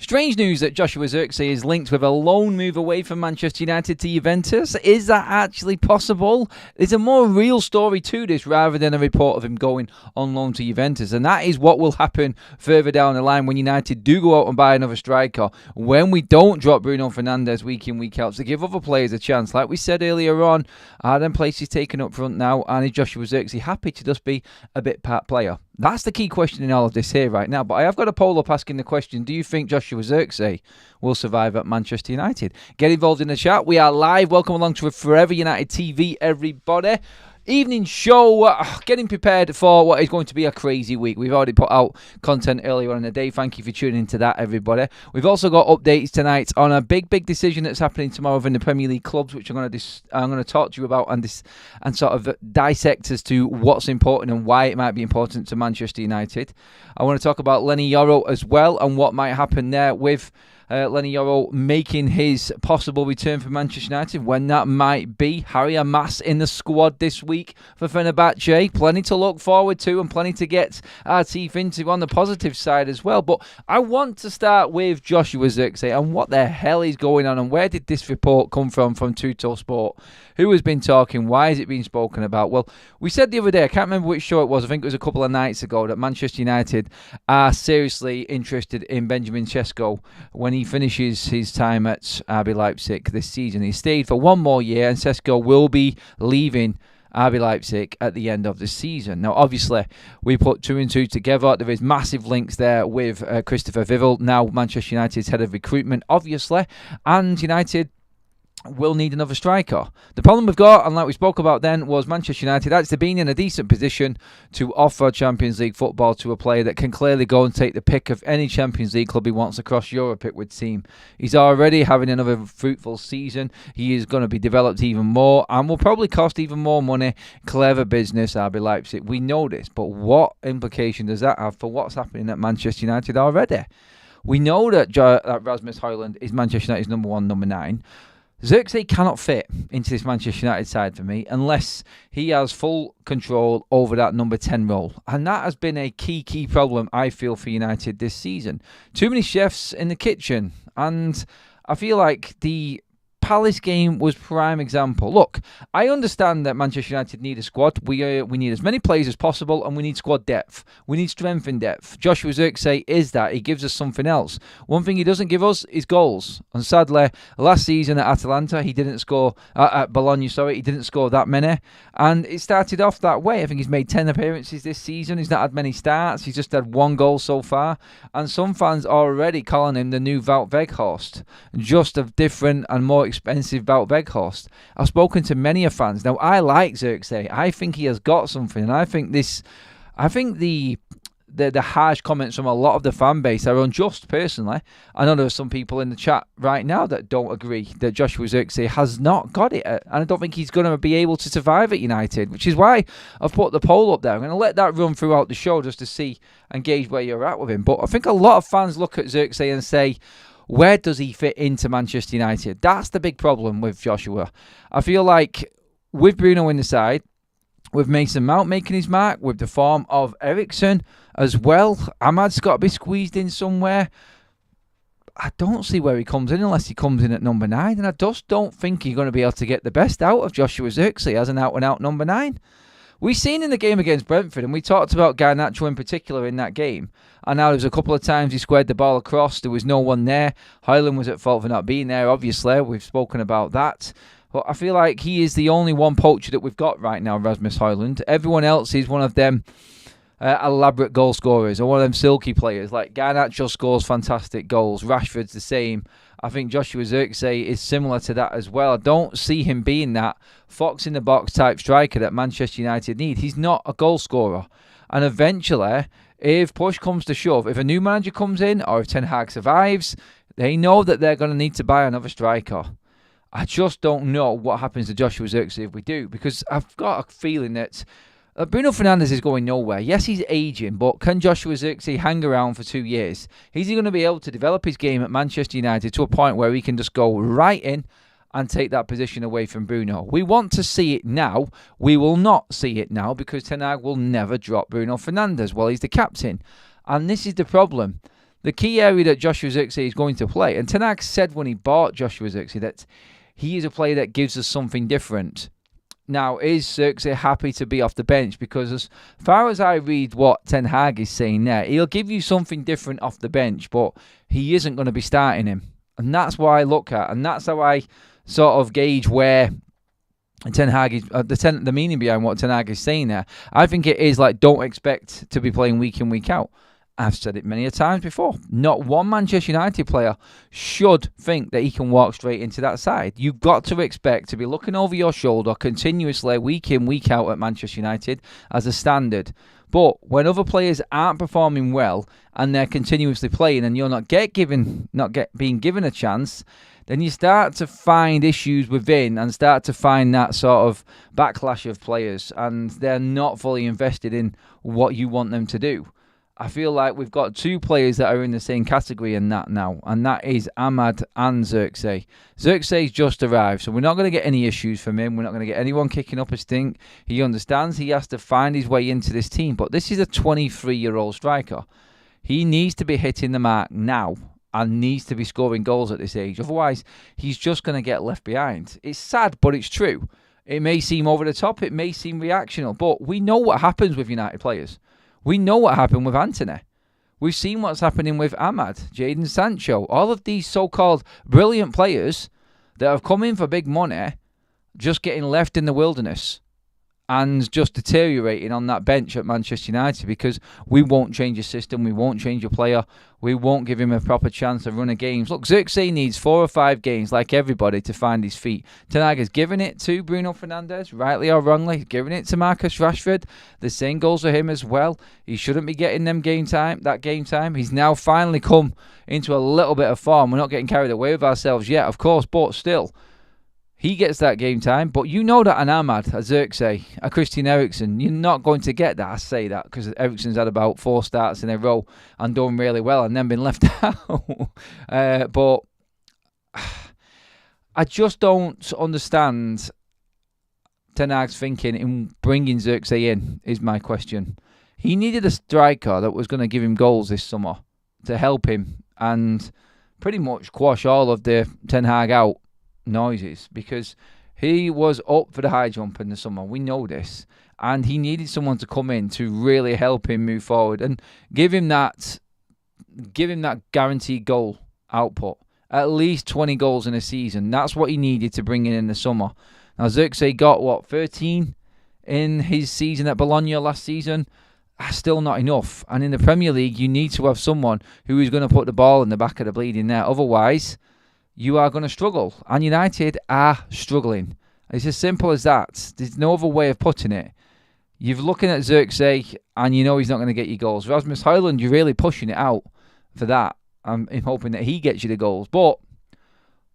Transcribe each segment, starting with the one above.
Strange news that Joshua Zirkzee is linked with a loan move away from Manchester United to Juventus. Is that actually possible? There's a more real story to this rather than a report of him going on loan to Juventus. And that is what will happen further down the line when United do go out and buy another striker. When we don't drop Bruno Fernandes week in, week out to give other players a chance. Like we said earlier on, are them places taken up front now? And is Joshua Zirkzee happy to just be a bit part player? That's the key question in all of this here right now. But I have got a poll up asking the question, do you think Joshua Zirkzee will survive at Manchester United? Get involved in the chat. We are live. Welcome along to Forever United TV, everybody. Evening show, getting prepared for what is going to be a crazy week. We've already put out content earlier on in the day. Thank you for tuning into that, everybody. We've also got updates tonight on a big decision that's happening tomorrow within the Premier League clubs, which I'm going to talk to you about and sort of dissect as to what's important and why it might be important to Manchester United. I want to talk about Leny Yoro as well and what might happen there with Leny Yoro making his possible return for Manchester United, when that might be. Harry Hamas in the squad this week for Fenerbahce. Plenty to look forward to and plenty to get our teeth into on the positive side as well. But I want to start with Joshua Zirkzee and what the hell is going on and where did this report come from Tutto Sport? Who has been talking? Why is it being spoken about? Well, we said the other day, I can't remember which show it was, I think it was a couple of nights ago, that Manchester United are seriously interested in Benjamin Sesko when he finishes his time at RB Leipzig this season. He stayed for one more year and Sesko will be leaving RB Leipzig at the end of the season. Now, obviously, we put two and two together. There is massive links there with Christopher Vivell, now Manchester United's head of recruitment, obviously, and United will need another striker. The problem we've got, and like we spoke about then, was Manchester United actually being in a decent position to offer Champions League football to a player that can clearly go and take the pick of any Champions League club he wants across Europe, it would seem. He's already having another fruitful season. He is going to be developed even more and will probably cost even more money. Clever business, RB Leipzig. We know this, but what implication does that have for what's happening at Manchester United already? We know that Rasmus Højlund is Manchester United's number 1, number 9. Zirkzee cannot fit into this Manchester United side for me unless he has full control over that number 10 role. And that has been a key problem, I feel, for United this season. Too many chefs in the kitchen. And I feel like the Palace game was prime example. Look, I understand that Manchester United need a squad. We need as many players as possible, and we need squad depth. We need strength in depth. Joshua Zirkzee is that. He gives us something else. One thing he doesn't give us is goals. And sadly, last season at Atalanta, he didn't score. At Bologna, he didn't score that many. And it started off that way. I think he's made 10 appearances this season. He's not had many starts. He's just had 1 goal so far. And some fans are already calling him the new Wout Weghorst, just a different and more expensive Wout Weghorst. I've spoken to many of fans. Now, I like Zirkzee. I think he has got something, and I think the harsh comments from a lot of the fan base are unjust, personally. I know there are some people in the chat right now that don't agree that Joshua Zirkzee has not got it, and I don't think he's going to be able to survive at United, which is why I've put the poll up there. I'm going to let that run throughout the show just to see and gauge where you're at with him. But I think a lot of fans look at Zirkzee and say, where does he fit into Manchester United? That's the big problem with Joshua. I feel like with Bruno in the side, with Mason Mount making his mark, with the form of Eriksen as well, Ahmad's got to be squeezed in somewhere. I don't see where he comes in unless he comes in at number 9, and I just don't think he's going to be able to get the best out of Joshua Zirkzee as an out-and-out number 9. We've seen in the game against Brentford, and we talked about Garnacho in particular in that game, and now there was a couple of times he squared the ball across, there was no one there. Højlund was at fault for not being there, obviously, we've spoken about that. But I feel like he is the only one poacher that we've got right now, Rasmus Højlund. Everyone else is one of them elaborate goal scorers, or one of them silky players. Like Garnacho scores fantastic goals, Rashford's the same. I think Joshua Zirkzee is similar to that as well. I don't see him being that fox in the box type striker that Manchester United need. He's not a goal scorer. And eventually, if push comes to shove, if a new manager comes in or if Ten Hag survives, they know that they're going to need to buy another striker. I just don't know what happens to Joshua Zirkzee if we do, because I've got a feeling that Bruno Fernandes is going nowhere. Yes, he's aging, but can Joshua Zirkzee hang around for 2 years? Is he going to be able to develop his game at Manchester United to a point where he can just go right in and take that position away from Bruno? We want to see it now. We will not see it now because Ten Hag will never drop Bruno Fernandes while he's the captain. And this is the problem. the key area that Joshua Zirkzee is going to play, and Ten Hag said when he bought Joshua Zirkzee that he is a player that gives us something different. Now, is Zirkzee happy to be off the bench? Because as far as I read what Ten Hag is saying there, he'll give you something different off the bench, but he isn't going to be starting him. And that's what I look at, and that's how I sort of gauge where Ten Hag is, the meaning behind what Ten Hag is saying there. I think it is like, don't expect to be playing week in, week out. I've said it many a times before. Not one Manchester United player should think that he can walk straight into that side. You've got to expect to be looking over your shoulder continuously, week in, week out at Manchester United as a standard. But when other players aren't performing well and they're continuously playing and you're not being given a chance, then you start to find issues within and start to find that sort of backlash of players, and they're not fully invested in what you want them to do. I feel like we've got two players that are in the same category in that now, and that is Ahmad and Zirkzee. Zirkzee's just arrived, so we're not going to get any issues from him. We're not going to get anyone kicking up a stink. He understands he has to find his way into this team, but this is a 23-year-old striker. He needs to be hitting the mark now and needs to be scoring goals at this age. Otherwise, he's just going to get left behind. It's sad, but it's true. It may seem over the top, it may seem reactional, but we know what happens with United players. We know what happened with Antony. We've seen what's happening with Ahmad, Jadon Sancho, all of these so-called brilliant players that have come in for big money, just getting left in the wilderness and just deteriorating on that bench at Manchester United because we won't change a system, we won't change a player, we won't give him a proper chance to run a games. Look, Zirkzee needs 4 or 5 games, like everybody, to find his feet. Ten Hag has given it to Bruno Fernandes, rightly or wrongly. He's given it to Marcus Rashford. The same goes for him as well. He shouldn't be getting that game time. He's now finally come into a little bit of form. We're not getting carried away with ourselves yet, of course, but still. He gets that game time, but you know that an Ahmad, a Zirkzee, a Christian Eriksen, you're not going to get that. I say that because Eriksen's had about 4 starts in a row and done really well and then been left out. But I just don't understand Ten Hag's thinking in bringing Zirkzee in, is my question. He needed a striker that was going to give him goals this summer to help him and pretty much quash all of the Ten Hag out noises, because he was up for the high jump in the summer. We know this, and he needed someone to come in to really help him move forward and give him that guaranteed goal output, at least 20 goals in a season. That's what he needed to bring in the summer. Now Zirkzee got 13 in his season at Bologna last season. That's still not enough, and in the Premier League you need to have someone who is going to put the ball in the back of the bleeding net. Otherwise you are going to struggle, and United are struggling. It's as simple as that. There's no other way of putting it. You're looking at Zirkzee, and you know he's not going to get you goals. Rasmus Højlund, you're really pushing it out for that. I'm hoping that he gets you the goals. But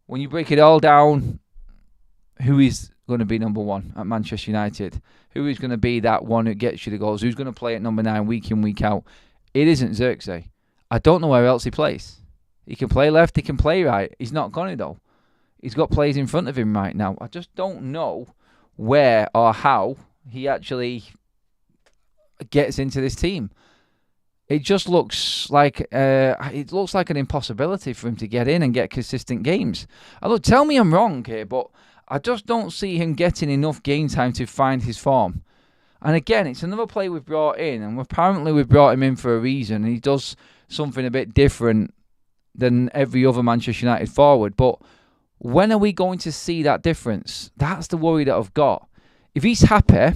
when you break it all down, who is going to be number 1 at Manchester United? Who is going to be that one who gets you the goals? Who's going to play at number 9 week in, week out? It isn't Zirkzee. I don't know where else he plays. He can play left, he can play right. He's not going to, though. He's got players in front of him right now. I just don't know where or how he actually gets into this team. It just looks like an impossibility for him to get in and get consistent games. Although, tell me I'm wrong here, but I just don't see him getting enough game time to find his form. And again, it's another player we've brought in, and apparently we've brought him in for a reason. He does something a bit different than every other Manchester United forward. But when are we going to see that difference? That's the worry that I've got. If he's happy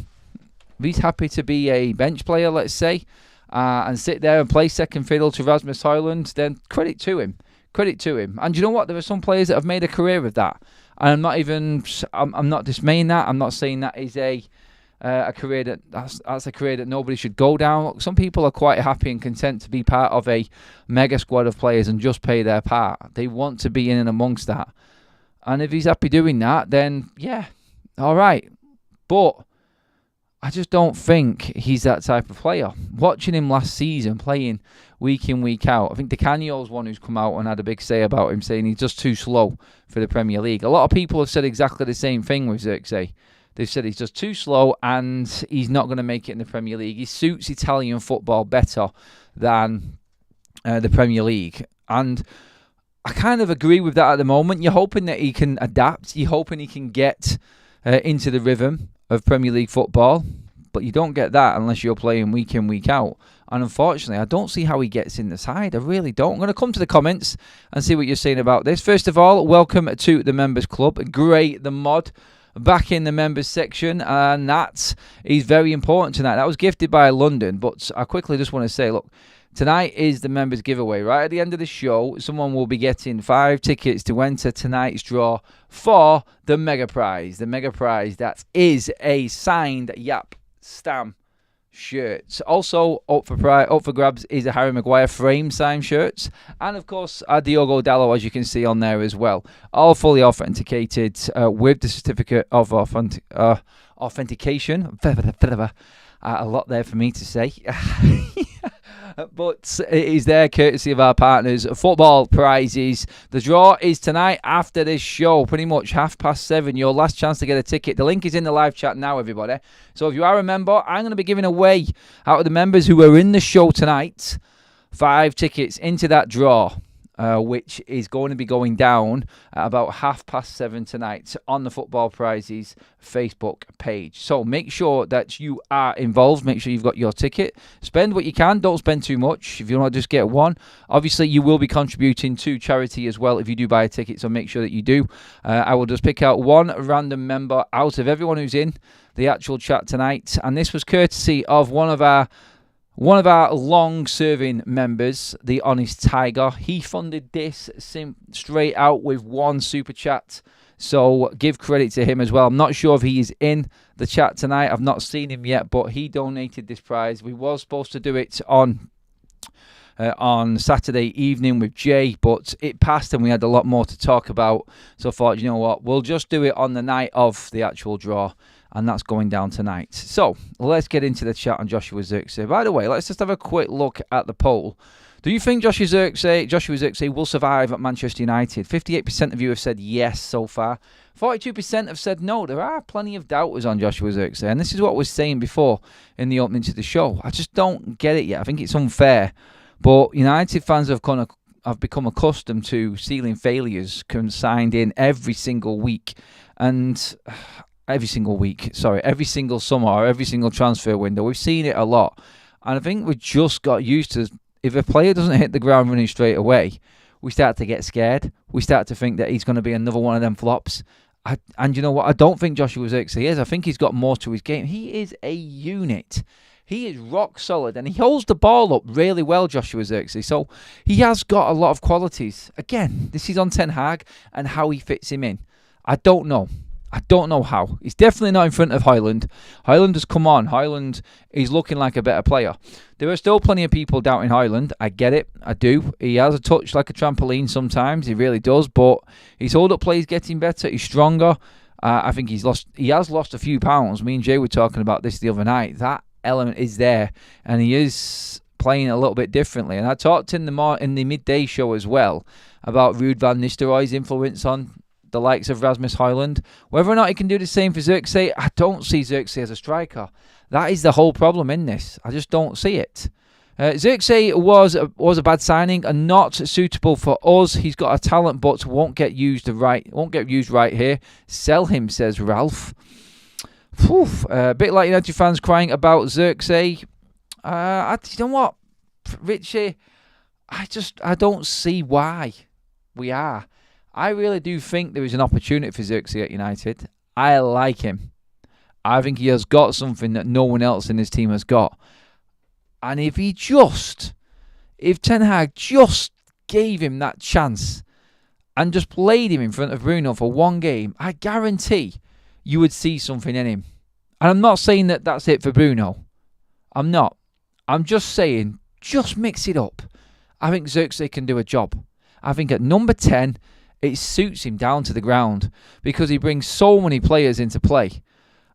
to be a bench player, let's say, and sit there and play second fiddle to Rasmus Højlund, then credit to him. And you know what? There are some players that have made a career of that. And I'm not dismaying that. I'm not saying that is a career that's a career that nobody should go down. Some people are quite happy and content to be part of a mega squad of players and just play their part. They want to be in and amongst that. And if he's happy doing that, then yeah, all right. But I just don't think he's that type of player. Watching him last season, playing week in, week out, I think Di Canio's one who's come out and had a big say about him, saying he's just too slow for the Premier League. A lot of people have said exactly the same thing with Zirkzee. They've said he's just too slow and he's not going to make it in the Premier League. He suits Italian football better than the Premier League. And I kind of agree with that at the moment. You're hoping that he can adapt. You're hoping he can get into the rhythm of Premier League football. But you don't get that unless you're playing week in, week out. And unfortunately, I don't see how he gets in the side. I really don't. I'm going to come to the comments and see what you're saying about this. First of all, welcome to the Members Club. Great, the mod back in the members section, and that is very important tonight. That was gifted by London, but I quickly just want to say, look, tonight is the members giveaway. Right at the end of the show, someone will be getting 5 tickets to enter tonight's draw for the mega prize. The mega prize, that is a signed Yap Stam shirt. Also up for grabs is a Harry Maguire frame signed shirts, and of course a Diogo Dalot, as you can see on there as well, all fully authenticated with the certificate of authentication. A lot there for me to say. But it is there courtesy of our partners, Football Prizes. The draw is tonight after this show, pretty much 7:30. Your last chance to get a ticket. The link is in the live chat now, everybody. So if you are a member, I'm going to be giving away, out of the members who are in the show tonight, 5 tickets into that draw, which is going to be going down at about 7:30 tonight on the Football Prizes Facebook page. So make sure that you are involved. Make sure you've got your ticket. Spend what you can. Don't spend too much. If you want to just get one, obviously you will be contributing to charity as well if you do buy a ticket, so make sure that you do. I will just pick out one random member out of everyone who's in the actual chat tonight, and this was courtesy of one of our long-serving members, the Honest Tiger. He funded this straight out with one super chat, so give credit to him as well. I'm not sure if he is in the chat tonight. I've not seen him yet, but he donated this prize. We were supposed to do it on Saturday evening with Jay, but it passed and we had a lot more to talk about. So I thought, you know what, we'll just do it on the night of the actual draw. And that's going down tonight. So let's get into the chat on Joshua Zirkzee. By the way, let's just have a quick look at the poll. Do you think Joshua Zirkzee will survive at Manchester United? 58% of you have said yes so far. 42% have said no. There are plenty of doubters on Joshua Zirkzee. And this is what I was saying before in the opening to the show. I just don't get it yet. I think it's unfair. But United fans have become accustomed to sealing failures consigned in every single week. And every single summer or every single transfer window. We've seen it a lot. And I think we've just got used to, if a player doesn't hit the ground running straight away, we start to get scared. We start to think that he's going to be another one of them flops. And you know what? I don't think Joshua Zirkzee is. I think he's got more to his game. He is a unit. He is rock solid. And he holds the ball up really well, Joshua Zirkzee. So he has got a lot of qualities. Again, this is on Ten Hag and how he fits him in. I don't know how. He's definitely not in front of Højlund. Højlund has come on. Højlund is looking like a better player. There are still plenty of people doubting Højlund. I get it. I do. He has a touch like a trampoline sometimes. He really does. But his hold-up play is getting better. He's stronger. I think he has lost a few pounds. Me and Jay were talking about this the other night. That element is there. And he is playing a little bit differently. And I talked in the midday show as well about Ruud van Nistelrooy's influence on the likes of Rasmus Højlund. Whether or not he can do the same for Zirkzee, I don't see Zirkzee as a striker. That is the whole problem in this. I just don't see it. Zirkzee was a bad signing and not suitable for us. He's got a talent, but won't get used right here. Sell him, says Ralph. A bit like United fans crying about Zirkzee. You know what, Richie? I don't see why we are. I really do think there is an opportunity for Zirkzee at United. I like him. I think he has got something that no one else in his team has got. And if Ten Hag just gave him that chance and just played him in front of Bruno for one game, I guarantee you would see something in him. And I'm not saying that that's it for Bruno. I'm not. I'm just saying, just mix it up. I think Zirkzee can do a job. I think at number 10, it suits him down to the ground because he brings so many players into play.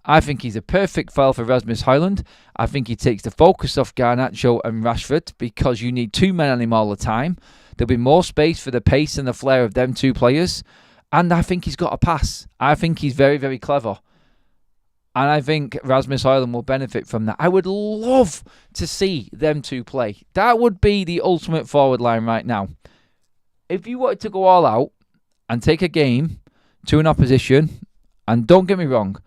I think he's a perfect file for Rasmus Højlund. I think he takes the focus off Garnacho and Rashford because you need 2 men on him all the time. There'll be more space for the pace and the flair of them 2 players. And I think he's got a pass. I think he's very, very clever. And I think Rasmus Højlund will benefit from that. I would love to see them two play. That would be the ultimate forward line right now. If you wanted to go all out and take a game to an opposition, and don't get me wrong,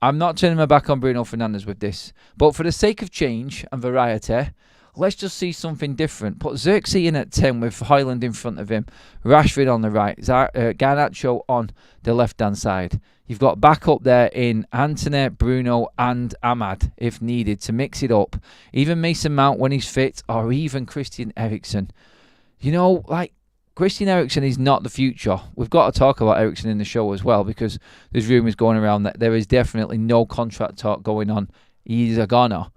I'm not turning my back on Bruno Fernandes with this, but for the sake of change and variety, let's just see something different. Put Zirkzee in at 10 with Højlund in front of him, Rashford on the right, Garnacho on the left-hand side. You've got backup there in Antony, Bruno and Ahmad if needed to mix it up. Even Mason Mount when he's fit, or even Christian Eriksen. You know, like, Christian Eriksen is not the future. We've got to talk about Eriksen in the show as well, because there's rumours going around that there is definitely no contract talk going on. He's a goner.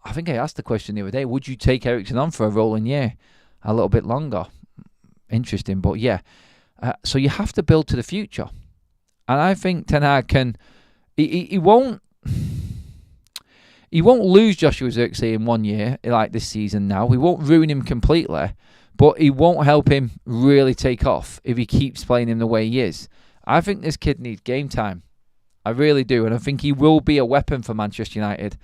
I think I asked the question the other day, would you take Eriksen on for a rolling year? A little bit longer. Interesting, but yeah. So you have to build to the future. And I think Ten Hag can... He won't lose Joshua Zirkzee in 1 year, like this season now. He won't ruin him completely, but he won't help him really take off if he keeps playing him the way he is. I think this kid needs game time. I really do. And I think he will be a weapon for Manchester United.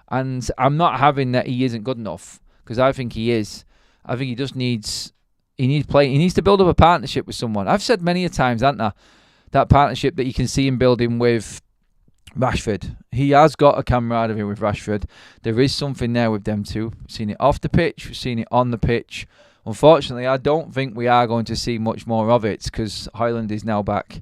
And I'm not having that he isn't good enough, because I think he is. I think he just needs... He needs to build up a partnership with someone. I've said many a times, haven't I? That partnership that you can see him building with Rashford. He has got a camaraderie with Rashford. There is something there with them two. We've seen it off the pitch. We've seen it on the pitch. Unfortunately, I don't think we are going to see much more of it, because Højlund is now back.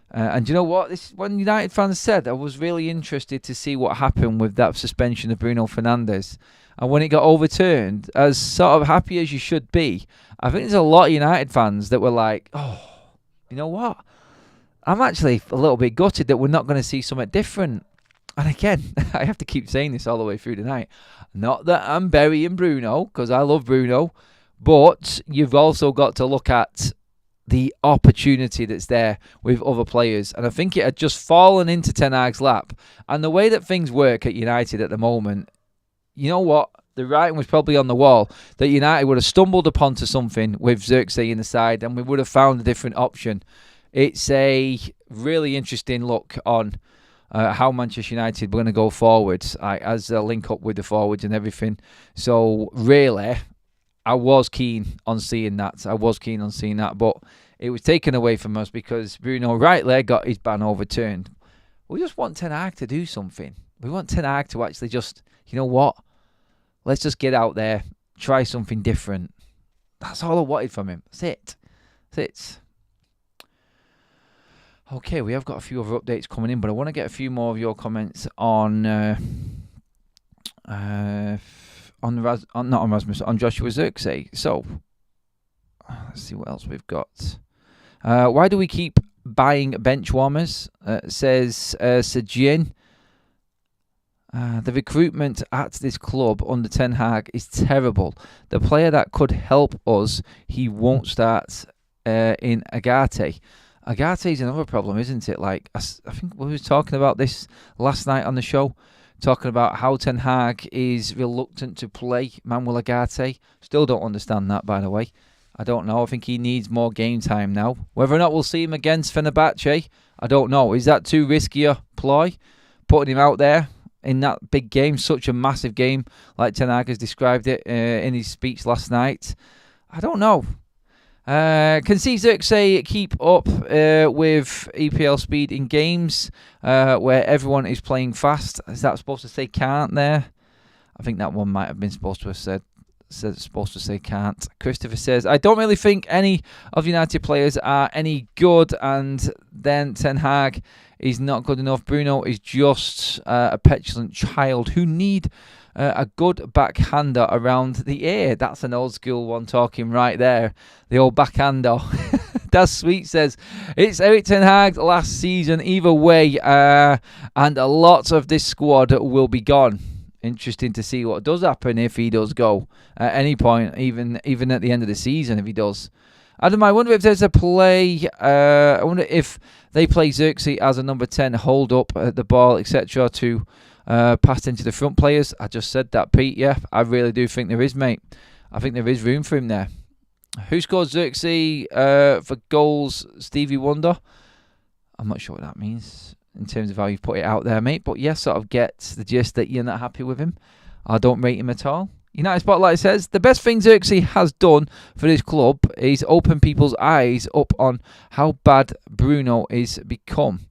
And you know what? This is when United fans said, I was really interested to see what happened with that suspension of Bruno Fernandes. And when it got overturned, as sort of happy as you should be, I think there's a lot of United fans that were like, oh, you know what? I'm actually a little bit gutted that we're not going to see something different. And again, I have to keep saying this all the way through the night. Not that I'm burying Bruno, because I love Bruno, but you've also got to look at the opportunity that's there with other players. And I think it had just fallen into Ten Hag's lap. And the way that things work at United at the moment, you know what? The writing was probably on the wall that United would have stumbled upon to something with Zirkzee in the side, and we would have found a different option. It's a really interesting look on how Manchester United were going to go forwards as they link up with the forwards and everything. So really, I was keen on seeing that. But it was taken away from us because Bruno rightly got his ban overturned. We just want Ten Hag to do something. We want Ten Hag to actually just, you know what? Let's just get out there, try something different. That's all I wanted from him. That's it. Okay, we have got a few other updates coming in, but I want to get a few more of your comments on Joshua Zirkzee. So, let's see what else we've got. Why do we keep buying bench warmers? Says Sejin. The recruitment at this club under Ten Hag is terrible. The player that could help us, he won't start in Agate. Agate is another problem, isn't it? Like, I think we were talking about this last night on the show, talking about how Ten Hag is reluctant to play Manuel Agate. Still don't understand that, by the way. I don't know. I think he needs more game time now. Whether or not we'll see him against Fenerbahce, I don't know. Is that too risky a ploy? Putting him out there in that big game, such a massive game, like Ten Hag has described it in his speech last night. I don't know. Can see Zirkzee keep up with EPL speed in games where everyone is playing fast. Is that supposed to say can't there? I think that one might have been supposed to have said can't. Christopher says, I don't really think any of United players are any good, and then Ten Hag is not good enough. Bruno is just a petulant child who need a good backhander around the ear. That's an old school one talking right there. The old backhander. Das Sweet says, it's Erik Ten Hag last season either way, and a lot of this squad will be gone. Interesting to see what does happen if he does go at any point, even at the end of the season if he does. Adam, I wonder if there's a play, I wonder if they play Zirkzee as a number 10, hold up the ball, etc. to pass into the front players. I just said that, Pete. Yeah, I really do think there is, mate. I think there is room for him there. Who scored Zirkzee for goals? Stevie Wonder? I'm not sure what that means. in terms of how you've put it out there, mate. But yeah, sort of get the gist that you're not happy with him. I don't rate him at all. United Spotlight says, the best thing Zirkzee has done for this club is open people's eyes up on how bad Bruno is become.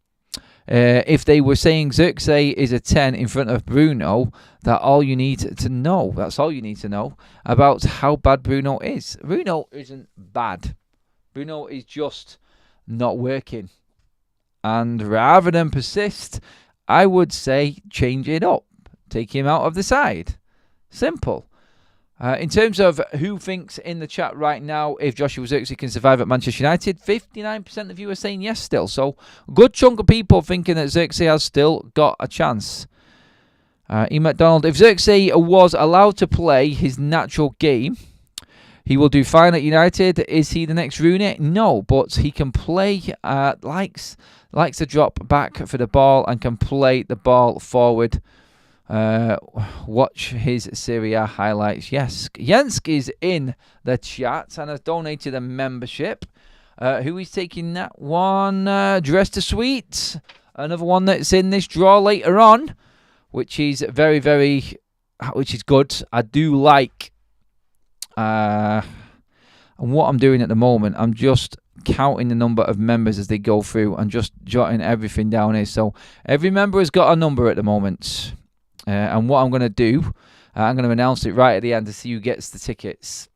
If they were saying Zirkzee is a 10 in front of Bruno, that's all you need to know. That's all you need to know about how bad Bruno is. Bruno isn't bad. Bruno is just not working. And rather than persist, I would say change it up. Take him out of the side. Simple. In terms of who thinks in the chat right now if Joshua Zirkzee can survive at Manchester United, 59% of you are saying yes still. So, a good chunk of people thinking that Zirkzee has still got a chance. E. McDonald, if Zirkzee was allowed to play his natural game, he will do fine at United. Is he the next Rooney? No, but he can play, likes to drop back for the ball and can play the ball forward. Watch his Serie A highlights. Yes, Jensk is in the chat and has donated a membership. Who is taking that one? Dress to Sweet. Another one that's in this draw later on, which is which is good. I do like, and what I'm doing at the moment, I'm just counting the number of members as they go through and just jotting everything down here. So every member has got a number at the moment. And what I'm going to do, I'm going to announce it right at the end to see who gets the tickets.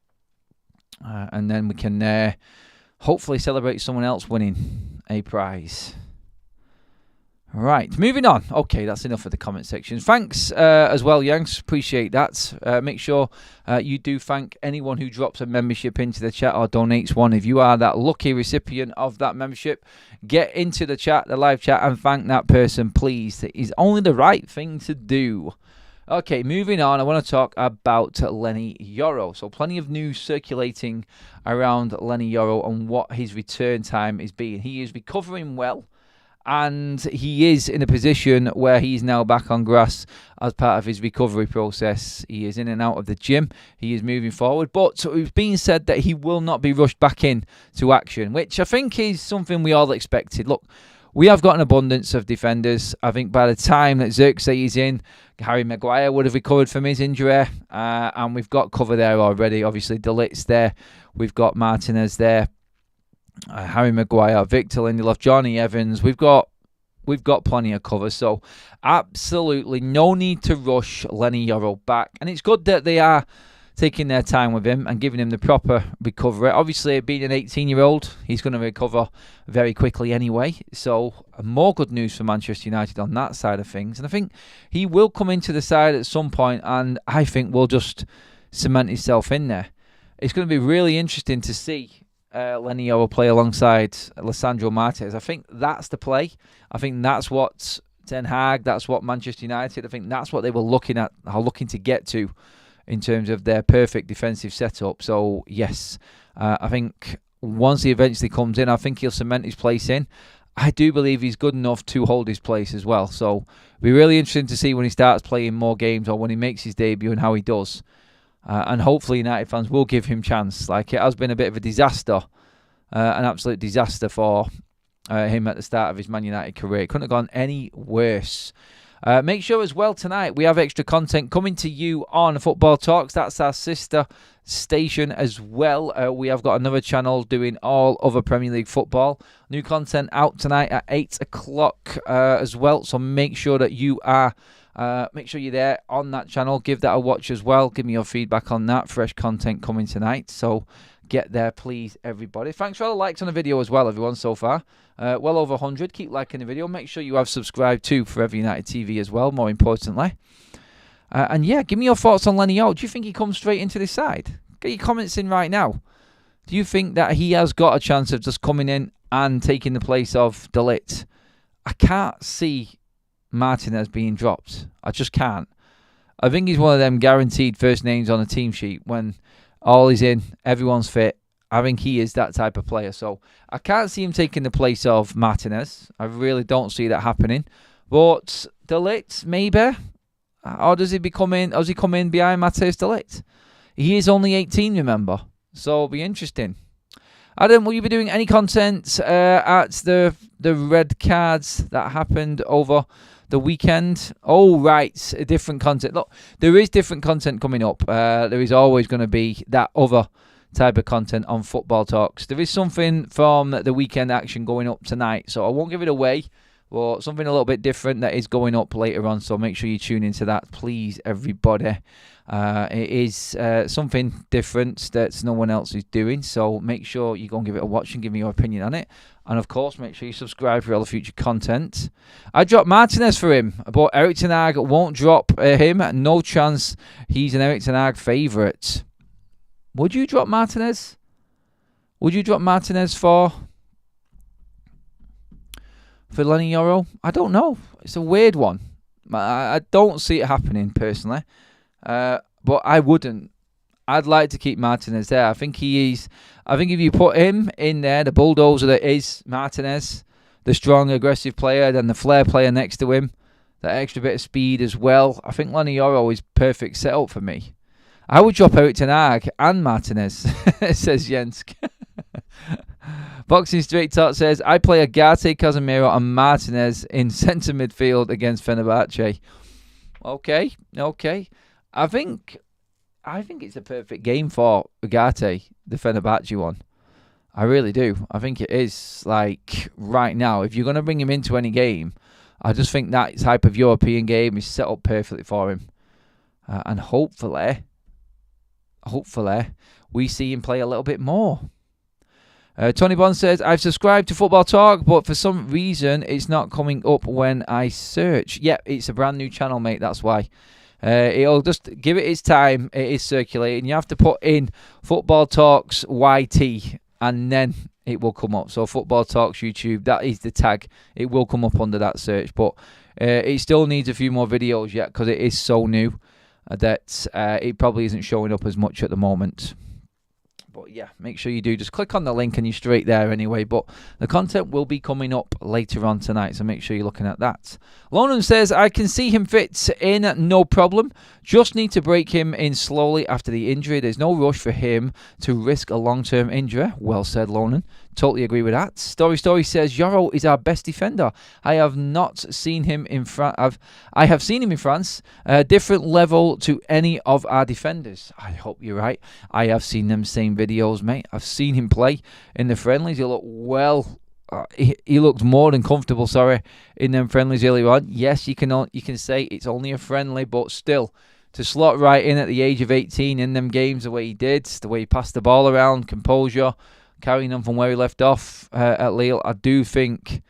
And then we can hopefully celebrate someone else winning a prize. Right, moving on. Okay, that's enough of the comment section. Thanks as well, Yanks. Appreciate that. Make sure you do thank anyone who drops a membership into the chat or donates one. If you are that lucky recipient of that membership, get into the chat, the live chat, and thank that person, please. It is only the right thing to do. Okay, moving on. I want to talk about Leny Yoro. So plenty of news circulating around Leny Yoro and what his return time is being. He is recovering well. And he is in a position where he's now back on grass as part of his recovery process. He is in and out of the gym. He is moving forward. But it's been said that he will not be rushed back in to action, which I think is something we all expected. Look, we have got an abundance of defenders. I think by the time that Zirkzee is in, Harry Maguire would have recovered from his injury. And we've got cover there already. Obviously, De Ligt's there. We've got Martinez there. Harry Maguire, Victor Lindelof, Johnny Evans. We've got plenty of cover, so absolutely no need to rush Leny Yoro back. And it's good that they are taking their time with him and giving him the proper recovery. Obviously, being an 18-year-old, he's going to recover very quickly anyway. So more good news for Manchester United on that side of things. And I think he will come into the side at some point, and I think will just cement himself in there. It's going to be really interesting to see Leny Yoro play alongside Lisandro Martinez. I think that's the play. I think that's what Ten Hag, that's what Manchester United, I think that's what they were looking to get to in terms of their perfect defensive setup. So, yes, I think once he eventually comes in, I think he'll cement his place in. I do believe he's good enough to hold his place as well. So, it'll be really interesting to see when he starts playing more games or when he makes his debut and how he does. And hopefully United fans will give him chance. Like, it has been a bit of a disaster, an absolute disaster for him at the start of his Man United career. It couldn't have gone any worse. Make sure as well tonight we have extra content coming to you on Football Talks. That's our sister station as well. We have got another channel doing all other Premier League football. New content out tonight at 8 o'clock as well. So make sure that you are... make sure you're there on that channel. Give that a watch as well. Give me your feedback on that. Fresh content coming tonight. So get there, please, everybody. Thanks for all the likes on the video as well, everyone, so far. Well over 100. Keep liking the video. Make sure you have subscribed to Forever United TV as well, more importantly. And yeah, give me your thoughts on Leny Yoro. Do you think he comes straight into this side? Get your comments in right now. Do you think that he has got a chance of just coming in and taking the place of De Ligt? I can't see Martinez being dropped. I just can't. I think he's one of them guaranteed first names on a team sheet when all is in, everyone's fit. I think he is that type of player. So I can't see him taking the place of Martinez. I really don't see that happening. But De Ligt, maybe. Or does he come in behind Matthijs De Ligt? He is only 18, remember. So it'll be interesting. Adam, will you be doing any content at the red cards that happened over the weekend? Oh, right, different content. Look, there is different content coming up. There is always going to be that other type of content on Football Talks. There is something from the weekend action going up tonight, so I won't give it away. But something a little bit different that is going up later on, so make sure you tune into that, please, everybody. It is something different that no one else is doing, so make sure you go and give it a watch and give me your opinion on it. And of course, make sure you subscribe for all the future content. I dropped Martinez for him, but Erik ten Hag won't drop him. No chance he's an Erik ten Hag favourite. Would you drop Martinez? Would you drop Martinez for Leny Yoro? I don't know. It's a weird one. I don't see it happening personally. But I wouldn't. I'd like to keep Martinez there. I think if you put him in there, the bulldozer that is Martinez, the strong, aggressive player, then the flair player next to him, that extra bit of speed as well, I think Leny Yoro is perfect setup for me. I would drop Erik ten Hag and Martinez, says Jensk. Boxing Straight Talk says, I play Agate, Casemiro and Martinez in centre midfield against Fenerbahce. Okay. I think it's a perfect game for Agate, the Fenerbahce one. I really do. I think it is. Like, right now, if you're going to bring him into any game, I just think that type of European game is set up perfectly for him. And hopefully, we see him play a little bit more. Tony Bond says, I've subscribed to Football Talk, but for some reason, it's not coming up when I search. Yep, it's a brand new channel, mate. That's why. It'll just give it its time. It is circulating. You have to put in Football Talks YT, and then it will come up. So Football Talks YouTube, that is the tag. It will come up under that search, but it still needs a few more videos yet because it is so new that it probably isn't showing up as much at the moment. But yeah, make sure you do. Just click on the link and you're straight there anyway. But the content will be coming up later on tonight, so make sure you're looking at that. Lonan says, I can see him fit in, no problem. Just need to break him in slowly after the injury. There's no rush for him to risk a long-term injury. Well said, Lonan. Totally agree with that. Story says, Yoro is our best defender. I have not seen him in France. I have seen him in France. Different level to any of our defenders. I hope you're right. I have seen them same videos, mate. I've seen him play in the friendlies. He looked he looked more than comfortable, in them friendlies earlier on. Yes, you can say it's only a friendly, but still, to slot right in at the age of 18 in them games the way he did, the way he passed the ball around, composure, carrying on from where he left off at Lille, I do think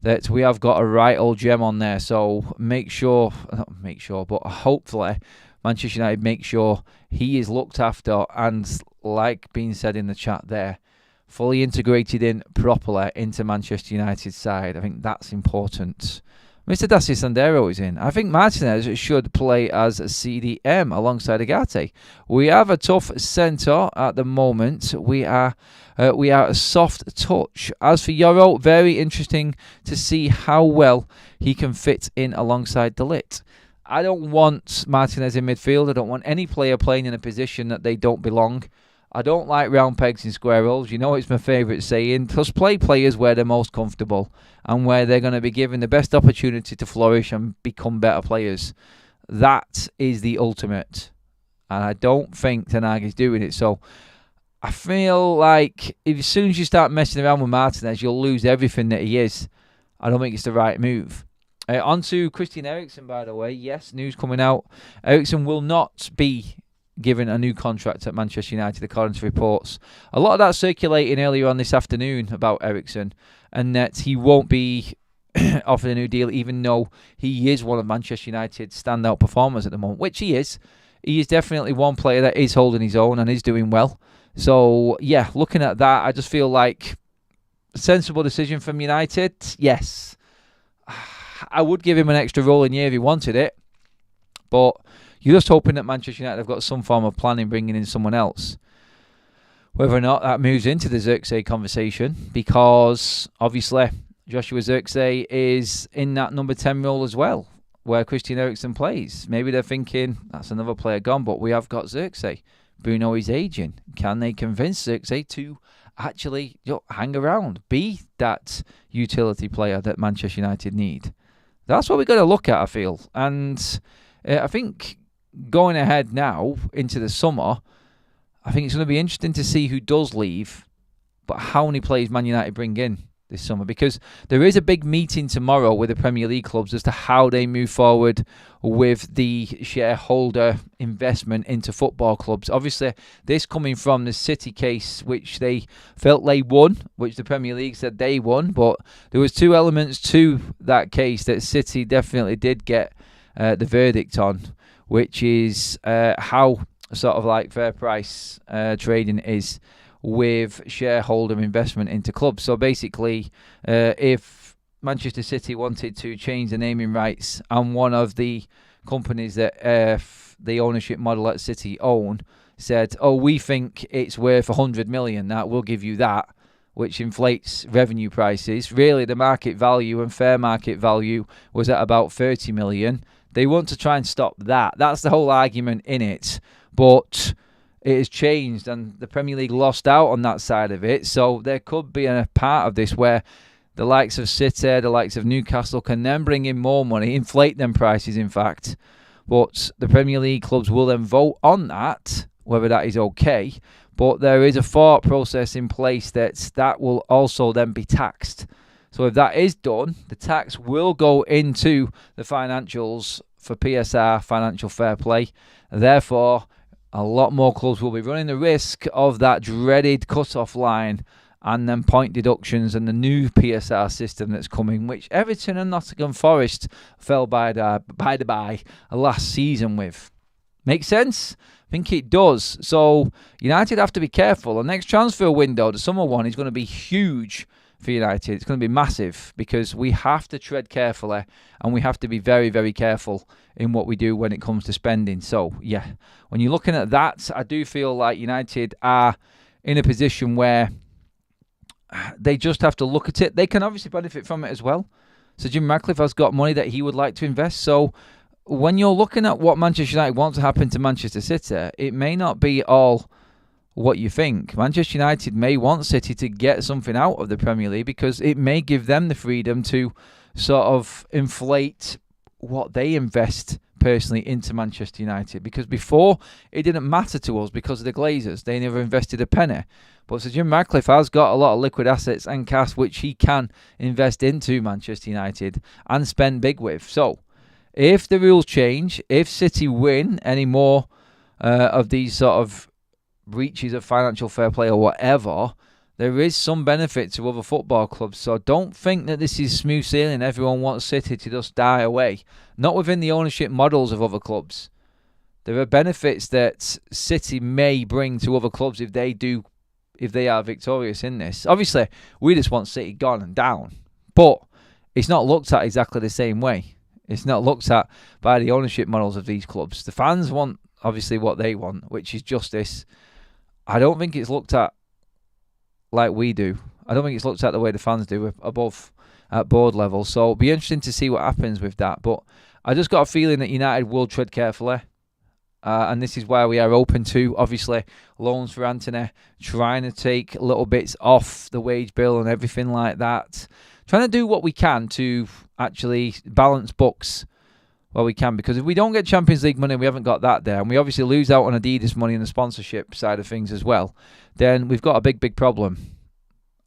that we have got a right old gem on there. So but hopefully Manchester United make sure he is looked after and, like being said in the chat there, fully integrated in properly into Manchester United's side. I think that's important. Mr. Dassi Sandero is in. I think Martinez should play as a CDM alongside Agate. We have a tough centre at the moment. We are a soft touch. As for Yoro, very interesting to see how well he can fit in alongside De Ligt. I don't want Martinez in midfield. I don't want any player playing in a position that they don't belong. I don't like round pegs in square holes. You know it's my favourite saying. Just play players where they're most comfortable and where they're going to be given the best opportunity to flourish and become better players. That is the ultimate. And I don't think ten Hag is doing it. So I feel like as soon as you start messing around with Martinez, you'll lose everything that he is. I don't think it's the right move. On to Christian Eriksen, by the way. Yes, news coming out. Eriksen will not be given a new contract at Manchester United, according to reports. A lot of that circulating earlier on this afternoon about Eriksen, and that he won't be offered a new deal, even though he is one of Manchester United's standout performers at the moment, which he is. He is definitely one player that is holding his own and is doing well. So, yeah, looking at that, I just feel like a sensible decision from United. Yes. I would give him an extra rolling year if he wanted it, but you're just hoping that Manchester United have got some form of plan in bringing in someone else. Whether or not that moves into the Zirkzee conversation, because obviously Joshua Zirkzee is in that number 10 role as well, where Christian Eriksen plays. Maybe they're thinking, that's another player gone, but we have got Zirkzee. Bruno is aging. Can they convince Zirkzee to actually hang around, be that utility player that Manchester United need. That's what we've got to look at, I feel. And I think going ahead now into the summer, I think it's going to be interesting to see who does leave, but how many players Man United bring in this summer, because there is a big meeting tomorrow with the Premier League clubs as to how they move forward with the shareholder investment into football clubs. Obviously, this coming from the City case, which they felt they won, which the Premier League said they won, but there was two elements to that case that City definitely did get the verdict on, which is how sort of like fair price trading is with shareholder investment into clubs. So basically, if Manchester City wanted to change the naming rights and one of the companies that the ownership model at City own said, oh, we think it's worth 100 million, that we'll give you that, which inflates revenue prices. Really, the market value and fair market value was at about 30 million. They want to try and stop that. That's the whole argument in it. But it has changed, and the Premier League lost out on that side of it. So there could be a part of this where the likes of City, the likes of Newcastle can then bring in more money, inflate them prices, in fact. But the Premier League clubs will then vote on that, whether that is okay. But there is a thought process in place that will also then be taxed. So if that is done, the tax will go into the financials for PSR, financial fair play. Therefore, a lot more clubs will be running the risk of that dreaded cut-off line and then point deductions and the new PSR system that's coming, which Everton and Nottingham Forest fell by last season with. Make sense? I think it does. So United have to be careful. The next transfer window, the summer one, is going to be huge for United. It's going to be massive because we have to tread carefully and we have to be very, very careful in what we do when it comes to spending. So, yeah, when you're looking at that, I do feel like United are in a position where they just have to look at it. They can obviously benefit from it as well. So Jim Ratcliffe has got money that he would like to invest. So when you're looking at what Manchester United want to happen to Manchester City, it may not be all what you think. Manchester United may want City to get something out of the Premier League because it may give them the freedom to sort of inflate what they invest personally into Manchester United, because before it didn't matter to us because of the Glazers. They never invested a penny. But Sir Jim Ratcliffe has got a lot of liquid assets and cash which he can invest into Manchester United and spend big with. So if the rules change, if City win any more of these sort of breaches of financial fair play or whatever, there is some benefit to other football clubs. So don't think that this is smooth sailing. Everyone wants City to just die away. Not within the ownership models of other clubs. There are benefits that City may bring to other clubs if they are victorious in this. Obviously, we just want City gone and down. But it's not looked at exactly the same way. It's not looked at by the ownership models of these clubs. The fans want, obviously, what they want, which is justice. I don't think it's looked at like we do. I don't think it's looked at the way the fans do above at board level. So it'll be interesting to see what happens with that. But I just got a feeling that United will tread carefully. And this is why we are open to, obviously, loans for Anthony, trying to take little bits off the wage bill and everything like that. Trying to do what we can to actually balance books where we can, because if we don't get Champions League money, we haven't got that there, and we obviously lose out on Adidas money and the sponsorship side of things as well, then we've got a big, big problem.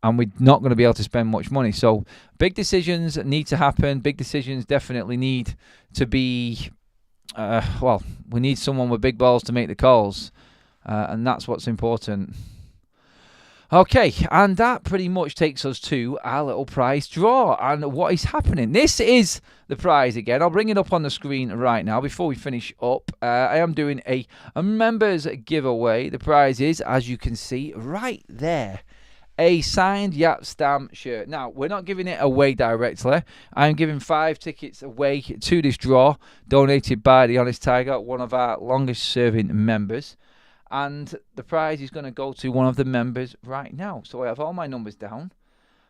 And we're not going to be able to spend much money. So big decisions need to happen. Big decisions definitely need to be... we need someone with big balls to make the calls, and that's what's important. Okay, and that pretty much takes us to our little prize draw and what is happening. This is the prize again. I'll bring it up on the screen right now before we finish up. I am doing a members giveaway. The prize is, as you can see right there, a signed Yat Stam shirt. Now, we're not giving it away directly. I'm giving 5 tickets away to this draw, donated by the Honest Tiger, one of our longest serving members. And the prize is going to go to one of the members right now. So I have all my numbers down.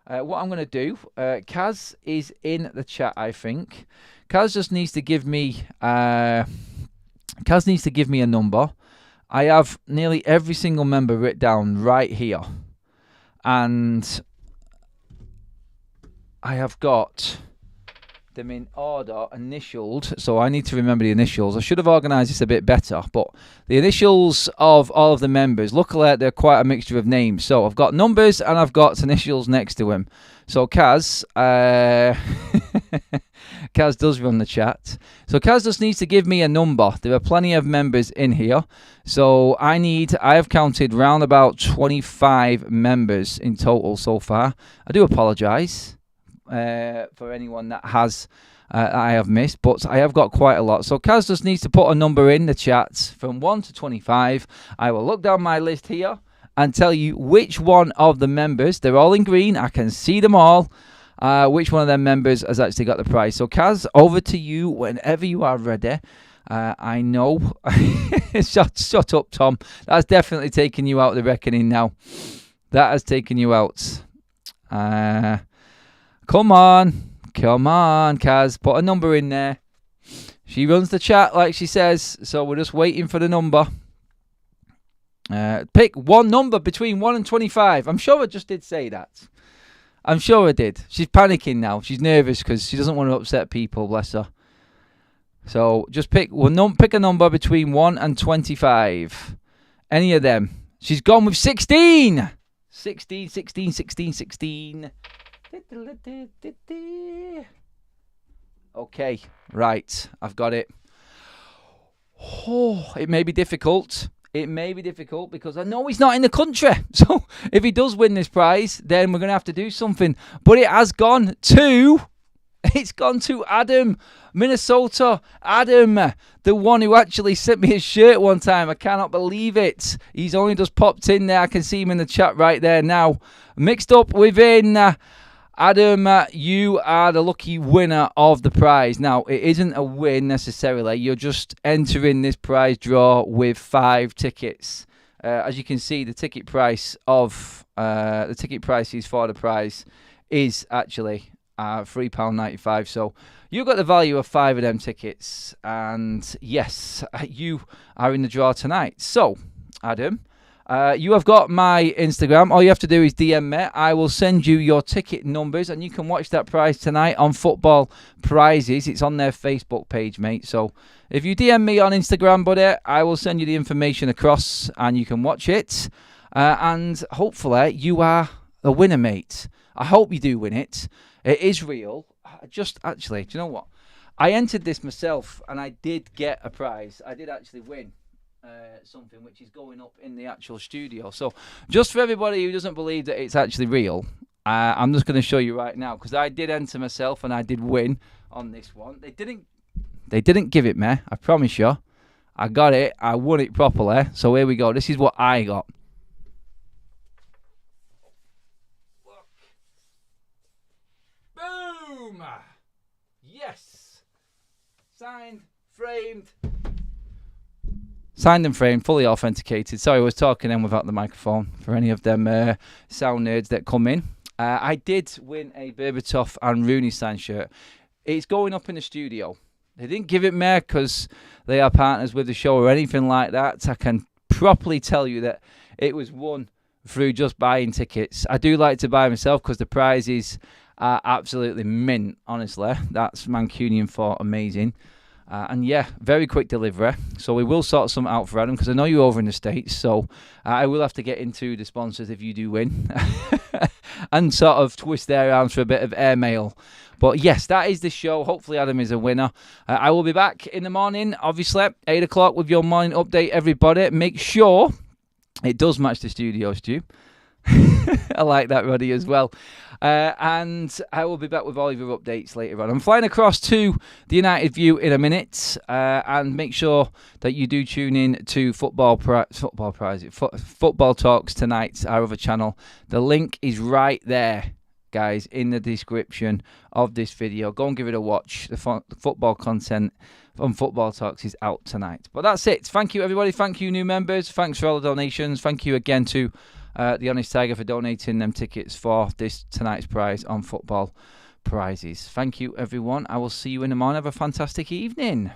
What I'm going to do, Kaz is in the chat, I think. Kaz just needs to give me a number. I have nearly every single member written down right here. and I have got them in order, initialed, so I need to remember the initials. I should have organised this a bit better, but the initials of all of the members, luckily they're quite a mixture of names. So I've got numbers and I've got initials next to them. So Kaz, Kaz does run the chat. So Kaz just needs to give me a number. There are plenty of members in here. So I have counted round about 25 members in total so far. I do apologise for anyone that I have missed, but I have got quite a lot. So Kaz just needs to put a number in the chat from 1 to 25. I will look down my list here and tell you which one of the members, they're all in green, I can see them all, which one of them members has actually got the prize. So Kaz, over to you whenever you are ready. I know. Shut up, Tom. That's definitely taken you out of the reckoning now. That has taken you out. Come on, Kaz. Put a number in there. She runs the chat like she says, so we're just waiting for the number. Pick one number between 1 and 25. I'm sure I just did say that. I'm sure I did. She's panicking now. She's nervous because she doesn't want to upset people, bless her. So just pick a number between 1 and 25. Any of them. She's gone with 16. 16. Okay, right. I've got it. Oh, it may be difficult. It may be difficult because I know he's not in the country. So if he does win this prize, then we're going to have to do something. But it has gone to... It's gone to Adam, Minnesota. Adam, the one who actually sent me his shirt one time. I cannot believe it. He's only just popped in there. I can see him in the chat right there now. Mixed up within... Adam, you are the lucky winner of the prize. Now, it isn't a win necessarily. You're just entering this prize draw with 5 tickets. As you can see, the ticket prices for the prize is actually £3.95. So you got the value of 5 of them tickets. And yes, you are in the draw tonight. So, Adam... you have got my Instagram. All you have to do is DM me. I will send you your ticket numbers and you can watch that prize tonight on Football Prizes. It's on their Facebook page, mate. So if you DM me on Instagram, buddy, I will send you the information across and you can watch it. And hopefully you are a winner, mate. I hope you do win it. It is real. Actually, do you know what? I entered this myself and I did get a prize. I did actually win. Something which is going up in the actual studio. So just for everybody who doesn't believe that it's actually real, I'm just going to show you right now because I did enter myself and I did win on this one. They didn't give it me, I promise you. I got it. I won it properly. So here we go. This is what I got. Look. Boom! Yes! Signed, framed. Signed and framed, fully authenticated. Sorry, I was talking then without the microphone for any of them sound nerds that come in. I did win a Berbatov and Rooney signed shirt. It's going up in the studio. They didn't give it me because they are partners with the show or anything like that. I can properly tell you that it was won through just buying tickets. I do like to buy myself because the prizes are absolutely mint, honestly. That's Mancunian for amazing. And yeah, very quick delivery. So we will sort something out for Adam because I know you're over in the States. So I will have to get into the sponsors if you do win and sort of twist their arms for a bit of airmail. But yes, that is the show. Hopefully Adam is a winner. I will be back in the morning, obviously, 8 o'clock with your morning update, everybody. Make sure it does match the studio, Stu. I like that, Roddy, as well. And I will be back with all of your updates later on. I'm flying across to the United View in a minute, and make sure that you do tune in to Football Talks tonight, our other channel. The link is right there, guys, in the description of this video. Go and give it a watch. The football content on Football Talks is out tonight. But that's it. Thank you, everybody. Thank you, new members. Thanks for all the donations. Thank you again to the Honest Tiger for donating them tickets for this tonight's prize on Football Prizes. Thank you, everyone. I will see you in the morning. Have a fantastic evening.